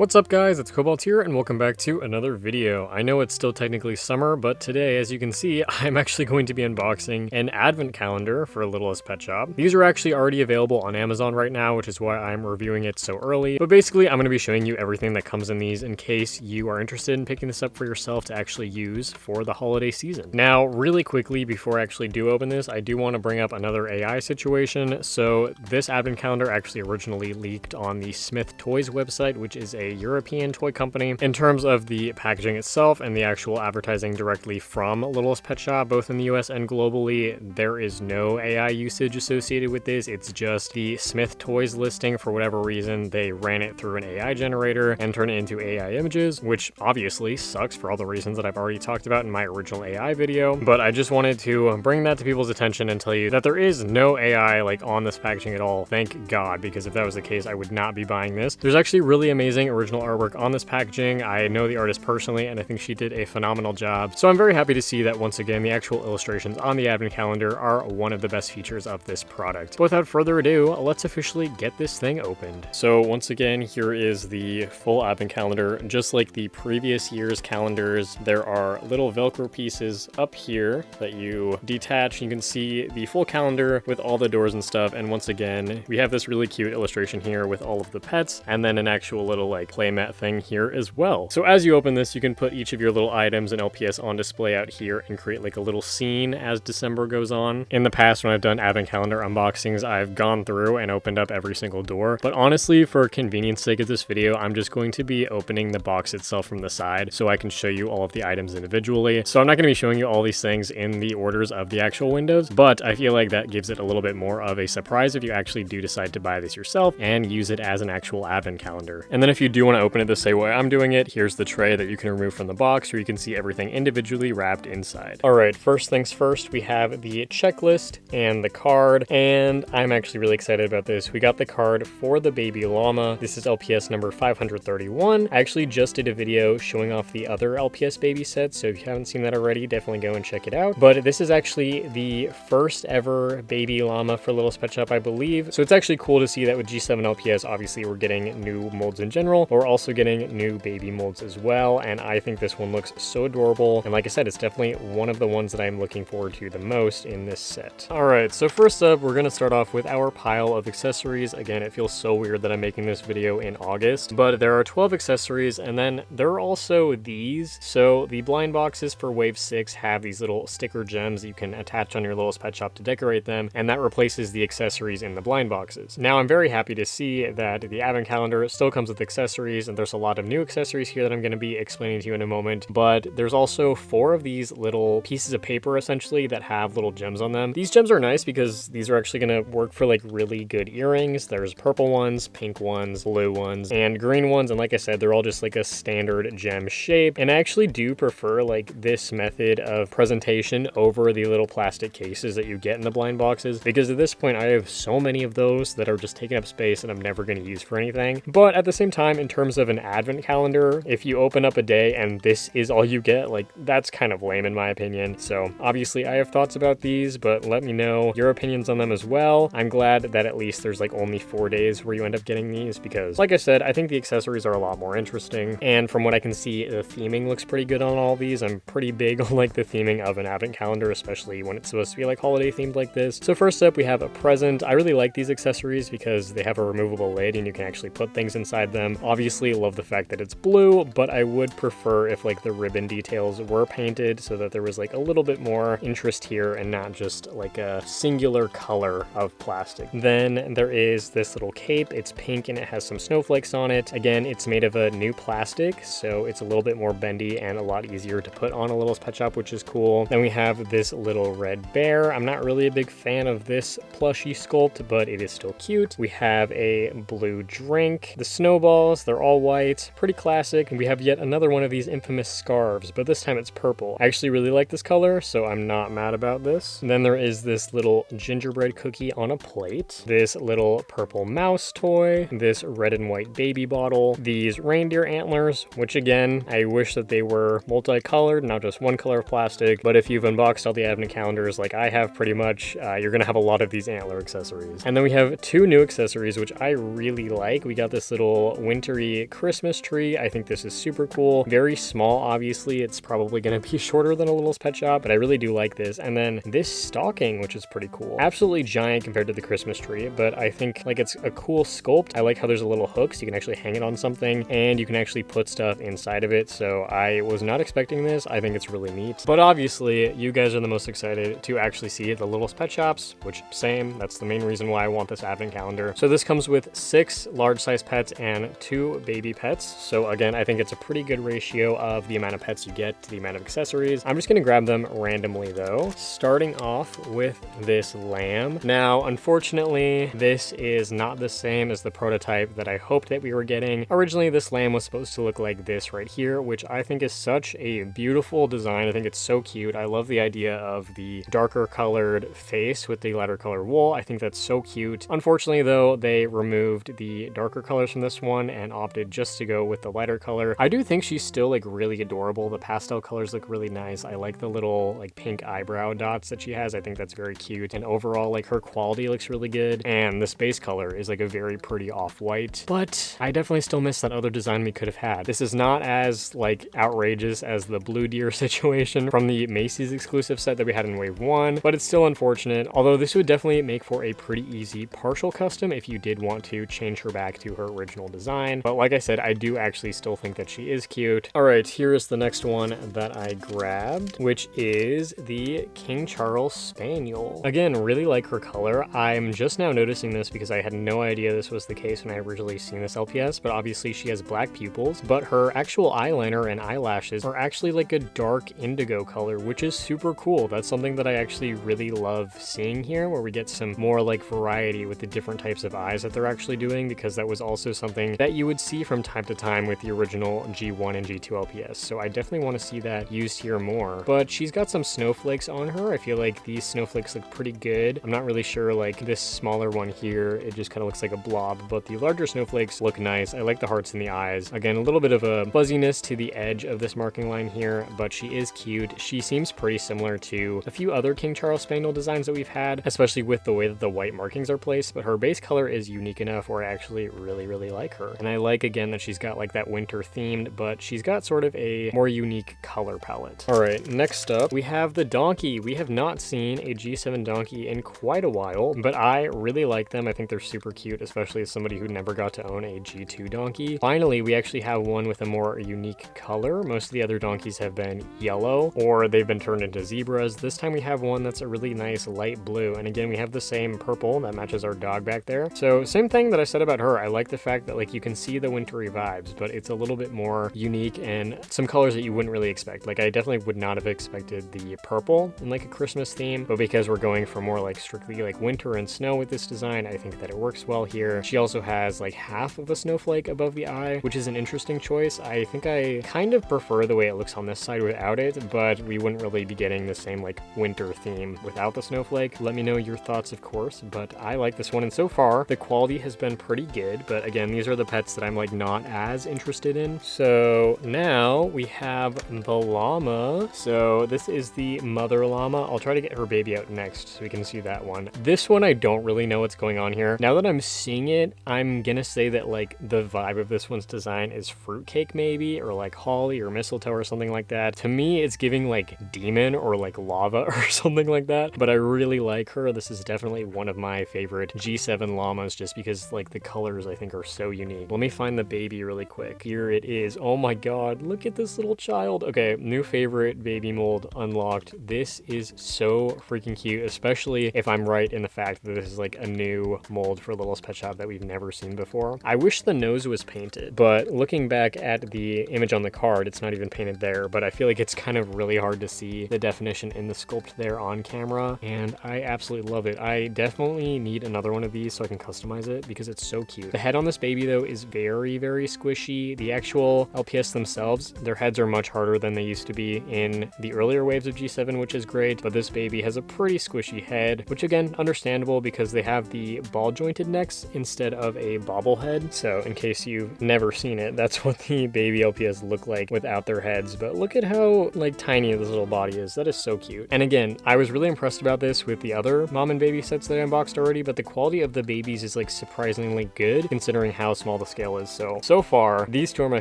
What's up guys, it's Cobalt here and welcome back to another video. I know it's still technically summer, but today, as you can see, I'm actually going to be unboxing an advent calendar for Littlest Pet Shop. These are actually already available on Amazon right now, which is why I'm reviewing it so early. But basically, I'm going to be showing you everything that comes in these in case you are interested in picking this up for yourself to actually use for the holiday season. Now, really quickly, before I actually do open this, I do want to bring up another AI situation. So this advent calendar actually originally leaked on the Smith Toys website, which is a European toy company. In terms of the packaging itself and the actual advertising directly from Littlest Pet Shop, both in the US and globally, there is no AI usage associated with this. It's just the Smith Toys listing. For whatever reason, they ran it through an AI generator and turned it into AI images, which obviously sucks for all the reasons that I've already talked about in my original AI video. But I just wanted to bring that to people's attention and tell you that there is no AI on this packaging at all. Thank God, because if that was the case, I would not be buying this. There's actually really amazing original artwork on this packaging. I know the artist personally, and I think she did a phenomenal job. So I'm very happy to see that once again, the actual illustrations on the advent calendar are one of the best features of this product. But without further ado, let's officially get this thing opened. So once again, here is the full advent calendar. Just like the previous year's calendars, there are little Velcro pieces up here that you detach. You can see the full calendar with all the doors and stuff. And once again, we have this really cute illustration here with all of the pets, and then an actual little playmat thing here as well. So as you open this, you can put each of your little items in LPS on display out here and create a little scene as December goes on. In the past, when I've done advent calendar unboxings, I've gone through and opened up every single door. But honestly, for convenience sake of this video, I'm just going to be opening the box itself from the side so I can show you all of the items individually. So I'm not going to be showing you all these things in the orders of the actual windows, but I feel like that gives it a little bit more of a surprise if you actually do decide to buy this yourself and use it as an actual advent calendar. And then if you do want to open it the same way I'm doing it, here's the tray that you can remove from the box where you can see everything individually wrapped inside. All right, first things first, we have the checklist and the card, and I'm actually really excited about this. We got the card for the baby llama. This is LPS number 531. I actually just did a video showing off the other LPS baby sets, so if you haven't seen that already, definitely go and check it out. But this is actually the first ever baby llama for Littlest Pet Shop, I believe. So it's actually cool to see that with G7 LPS, obviously we're getting new molds in general, but we're also getting new baby molds as well, and I think this one looks so adorable. And like I said, it's definitely one of the ones that I'm looking forward to the most in this set. All right, so first up, we're gonna start off with our pile of accessories. Again, it feels so weird that I'm making this video in August, but there are 12 accessories, and then there are also these. So the blind boxes for Wave 6 have these little sticker gems that you can attach on your Littlest Pet Shop to decorate them, and that replaces the accessories in the blind boxes. Now, I'm very happy to see that the advent calendar still comes with accessories, and there's a lot of new accessories here that I'm going to be explaining to you in a moment, but there's also 4 of these little pieces of paper essentially that have little gems on them. These gems are nice because these are actually going to work for really good earrings. There's purple ones, pink ones, blue ones, and green ones, and like I said, they're all just a standard gem shape. And I actually do prefer this method of presentation over the little plastic cases that you get in the blind boxes, because at this point I have so many of those that are just taking up space and I'm never going to use for anything. But at the same time, in terms of an advent calendar, if you open up a day and this is all you get, that's kind of lame in my opinion. So obviously I have thoughts about these, but let me know your opinions on them as well. I'm glad that at least there's only 4 days where you end up getting these, because like I said, I think the accessories are a lot more interesting, and from what I can see, the theming looks pretty good on all these. I'm pretty big on the theming of an advent calendar, especially when it's supposed to be holiday themed like this. So first up, we have a present. I really like these accessories because they have a removable lid and you can actually put things inside them. Obviously love the fact that it's blue, but I would prefer if the ribbon details were painted so that there was a little bit more interest here and not just a singular color of plastic. Then there is this little cape. It's pink and it has some snowflakes on it. Again, it's made of a new plastic, so it's a little bit more bendy and a lot easier to put on a Littlest Pet Shop, which is cool. Then we have this little red bear. I'm not really a big fan of this plushie sculpt, but it is still cute. We have a blue drink. The snowballs, they're all white, pretty classic. And we have yet another one of these infamous scarves, but this time it's purple. I actually really like this color, so I'm not mad about this. And then there is this little gingerbread cookie on a plate, this little purple mouse toy, this red and white baby bottle, these reindeer antlers, which again, I wish that they were multicolored, not just one color of plastic, but if you've unboxed all the advent calendars like I have pretty much, you're gonna have a lot of these antler accessories. And then we have 2 new accessories, which I really like. We got this little winter glittery Christmas tree. I think this is super cool. Very small, obviously. It's probably going to be shorter than a Littlest Pet Shop, but I really do like this. And then this stocking, which is pretty cool. Absolutely giant compared to the Christmas tree, but I think like it's a cool sculpt. I like how there's a little hook so you can actually hang it on something and you can actually put stuff inside of it. So I was not expecting this. I think it's really neat. But obviously, you guys are the most excited to actually see the Littlest Pet Shops, which same. That's the main reason why I want this advent calendar. So this comes with 6 large size pets and 2 baby pets. So again, I think it's a pretty good ratio of the amount of pets you get to the amount of accessories. I'm just gonna grab them randomly though. Starting off with this lamb. Now, unfortunately, this is not the same as the prototype that I hoped that we were getting. Originally, this lamb was supposed to look like this right here, which I think is such a beautiful design. I think it's so cute. I love the idea of the darker colored face with the lighter colored wool. I think that's so cute. Unfortunately though, they removed the darker colors from this one and opted just to go with the lighter color. I do think she's still like really adorable. The pastel colors look really nice. I like the little like pink eyebrow dots that she has. I think that's very cute. And overall, like her quality looks really good. And this base color is like a very pretty off-white, but I definitely still miss that other design we could have had. This is not as like outrageous as the blue deer situation from the Macy's exclusive set that we had in wave 1, but it's still unfortunate. Although this would definitely make for a pretty easy partial custom if you did want to change her back to her original design. But like I said, I do actually still think that she is cute. All right, here is the next one that I grabbed, which is the King Charles Spaniel. Again, really like her color. I'm just now noticing this because I had no idea this was the case when I originally seen this LPS, but obviously she has black pupils, but her actual eyeliner and eyelashes are actually like a dark indigo color, which is super cool. That's something that I actually really love seeing here, where we get some more like variety with the different types of eyes that they're actually doing, because that was also something that you would see from time to time with the original G1 and G2 LPS. So I definitely want to see that used here more. But she's got some snowflakes on her. I feel like these snowflakes look pretty good. I'm not really sure, like this smaller one here, it just kind of looks like a blob, but the larger snowflakes look nice. I like the hearts in the eyes. Again, a little bit of a fuzziness to the edge of this marking line here, but she is cute. She seems pretty similar to a few other King Charles Spaniel designs that we've had, especially with the way that the white markings are placed, but her base color is unique enough where I actually really like her. And I like again that she's got like that winter themed, but she's got sort of a more unique color palette. All right, next up we have the donkey. We have not seen a G7 donkey in quite a while, but I really like them. I think they're super cute, especially as somebody who never got to own a G2 donkey. Finally, we actually have one with a more unique color. Most of the other donkeys have been yellow or they've been turned into zebras. This time we have one that's a really nice light blue, and again we have the same purple that matches our dog back there. So same thing that I said about her. I like the fact that like you can see the wintry vibes, but it's a little bit more unique and some colors that you wouldn't really expect. Like I definitely would not have expected the purple in like a Christmas theme, but because we're going for more like strictly like winter and snow with this design, I think that it works well here. She also has like half of a snowflake above the eye, which is an interesting choice. I think I kind of prefer the way it looks on this side without it, but we wouldn't really be getting the same like winter theme without the snowflake. Let me know your thoughts, of course, but I like this one, and so far the quality has been pretty good. But again, these are the pets that I'm like not as interested in. So now we have the llama. So this is the mother llama. I'll try to get her baby out next so we can see that one. This one I don't really know what's going on here. Now that I'm seeing it, I'm gonna say that like the vibe of this one's design is fruitcake maybe, or like holly or mistletoe or something like that. To me, it's giving like demon or like lava or something like that, but I really like her. This is definitely one of my favorite G7 llamas just because like the colors I think are so unique. Let me find the baby really quick. Here it is. Oh my god, look at this little child. Okay, new favorite baby mold unlocked. This is so freaking cute, especially if I'm right in the fact that this is like a new mold for Littlest Pet Shop that we've never seen before. I wish the nose was painted, but looking back at the image on the card, it's not even painted there, but I feel like it's kind of really hard to see the definition in the sculpt there on camera, and I absolutely love it. I definitely need another one of these so I can customize it because it's so cute. The head on this baby though is very squishy. The actual LPS themselves, their heads are much harder than they used to be in the earlier waves of G7, which is great, but this baby has a pretty squishy head, which again, understandable because they have the ball jointed necks instead of a bobblehead. So in case you've never seen it, that's what the baby LPS look like without their heads. But look at how like tiny this little body is. That is so cute. And again, I was really impressed about this with the other mom and baby sets that I unboxed already, but the quality of the babies is like surprisingly good considering how small the scale scale is. So far, these two are my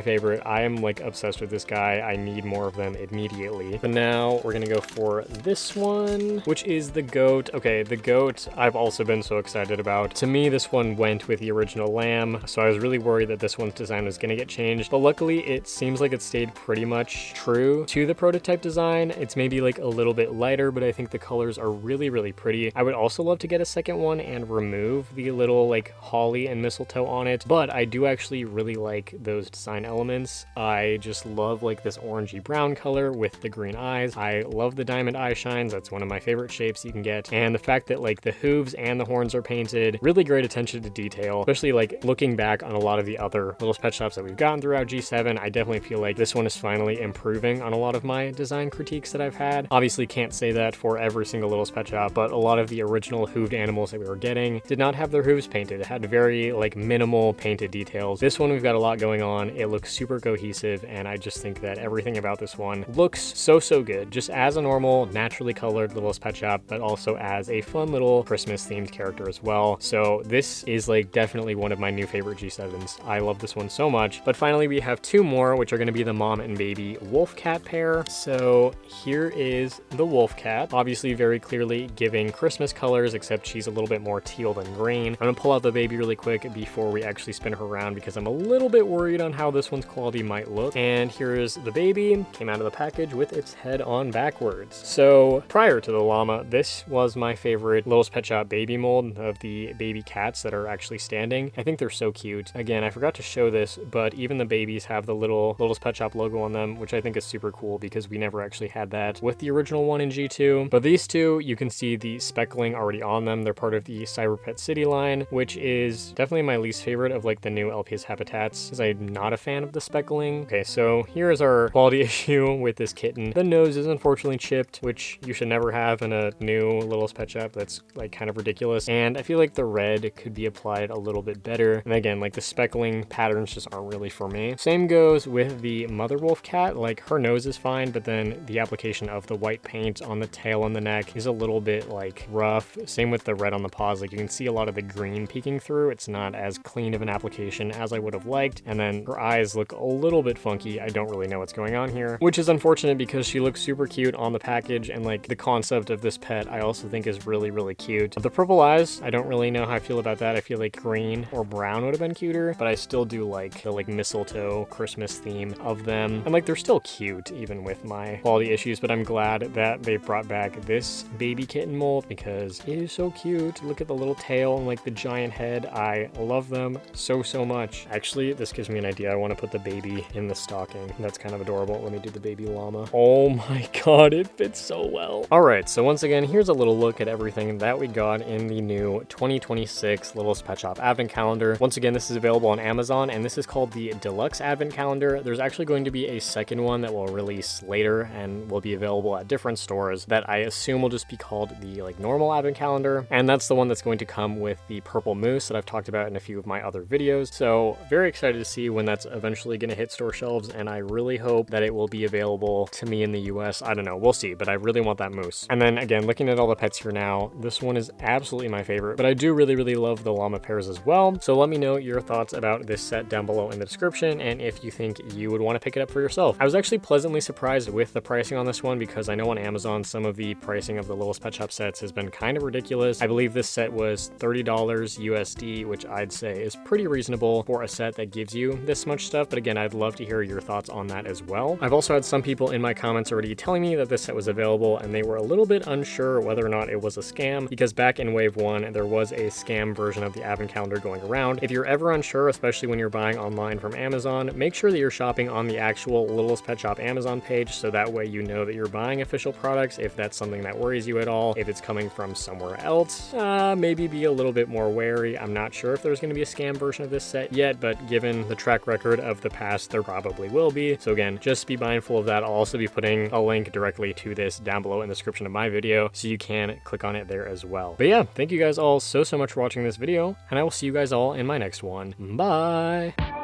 favorite. I am like obsessed with this guy. I need more of them immediately. But now we're gonna go for this one, which is the goat. Okay, the goat I've also been so excited about. To me, this one went with the original lamb, so I was really worried that this one's design was gonna get changed, but luckily it seems like it stayed pretty much true to the prototype design. It's maybe like a little bit lighter, but I think the colors are really, really pretty. I would also love to get a second one and remove the little like holly and mistletoe on it, but I do actually really like those design elements. I just love like this orangey brown color with the green eyes. I love the diamond eye shines. That's one of my favorite shapes you can get. And the fact that like the hooves and the horns are painted, really great attention to detail, especially like looking back on a lot of the other Littlest Pet Shops that we've gotten throughout G7. I definitely feel like this one is finally improving on a lot of my design critiques that I've had. Obviously can't say that for every single Littlest Pet Shop, but a lot of the original hooved animals that we were getting did not have their hooves painted. It had very like minimal painted details. This one we've got a lot going on. It looks super cohesive, and I just think that everything about this one looks so good, just as a normal naturally colored Littlest Pet Shop, but also as a fun little Christmas themed character as well. So this is like definitely one of my new favorite G7s. I love this one so much. But finally we have two more, which are going to be the mom and baby wolf cat pair. So here is the wolf cat, obviously very clearly giving Christmas colors, except she's a little bit more teal than green. I'm gonna pull out the baby really quick before we actually spin her around because I'm a little bit worried on how this one's quality might look. And here is the baby, came out of the package with its head on backwards. So prior to the llama, this was my favorite Littlest Pet Shop baby mold of the baby cats that are actually standing. I think they're so cute. Again, I forgot to show this, but even the babies have the little Littlest Pet Shop logo on them, which I think is super cool because we never actually had that with the original one in G2. But these two, you can see the speckling already on them. They're part of the Cyber Pet City line, which is definitely my least favorite of like the new LPS habitats, because I'm not a fan of the speckling. Okay, so here is our quality issue with this kitten. The nose is unfortunately chipped, which you should never have in a new Littlest Pet Shop. That's like kind of ridiculous. And I feel like the red could be applied a little bit better. And again, like the speckling patterns just aren't really for me. Same goes with the mother wolf cat. Like her nose is fine, but then the application of the white paint on the tail and the neck is a little bit like rough. Same with the red on the paws. Like you can see a lot of the green peeking through. It's not as clean of an application as I would have liked. And then her eyes look a little bit funky. I don't really know what's going on here, which is unfortunate because she looks super cute on the package, and like the concept of this pet I also think is really cute. The purple eyes, I don't really know how I feel about that. I feel like green or brown would have been cuter, but I still do like the like mistletoe Christmas theme of them. And like they're still cute even with my quality issues, but I'm glad that they brought back this baby kitten mold because it is so cute. Look at the little tail and like the giant head. I love them so much. Actually, this gives me an idea. I want to put the baby in the stocking. That's kind of adorable. Let me do the baby llama. Oh my god, it fits so well. All right, so once again, here's a little look at everything that we got in the new 2026 Littlest Pet Shop Advent Calendar. Once again, this is available on Amazon, and this is called the Deluxe Advent Calendar. There's actually going to be a second one that will release later and will be available at different stores that I assume will just be called the like normal Advent Calendar, and that's the one that's going to come with the purple moose that I've talked about in a few of my other videos. So very excited to see when that's eventually going to hit store shelves, and I really hope that it will be available to me in the US. I don't know, we'll see, but I really want that moose. And then again, looking at all the pets here now, this one is absolutely my favorite, but I do really love the llama pairs as well. So let me know your thoughts about this set down below in the description, and if you think you would want to pick it up for yourself. I was actually pleasantly surprised with the pricing on this one because I know on Amazon some of the pricing of the Littlest Pet Shop sets has been kind of ridiculous. I believe this set was $30 USD, which I'd say is pretty reasonable for a set that gives you this much stuff, but again, I'd love to hear your thoughts on that as well. I've also had some people in my comments already telling me that this set was available, and they were a little bit unsure whether or not it was a scam, because back in Wave 1, there was a scam version of the Advent Calendar going around. If you're ever unsure, especially when you're buying online from Amazon, make sure that you're shopping on the actual Littlest Pet Shop Amazon page, so that way you know that you're buying official products. If that's something that worries you at all, if it's coming from somewhere else, maybe be a little bit more wary. I'm not sure if there's going to be a scam version of this set yet, but given the track record of the past, there probably will be. So again, just be mindful of that. I'll also be putting a link directly to this down below in the description of my video, so you can click on it there as well. But yeah, thank you guys all so much for watching this video, and I will see you guys all in my next one. Bye!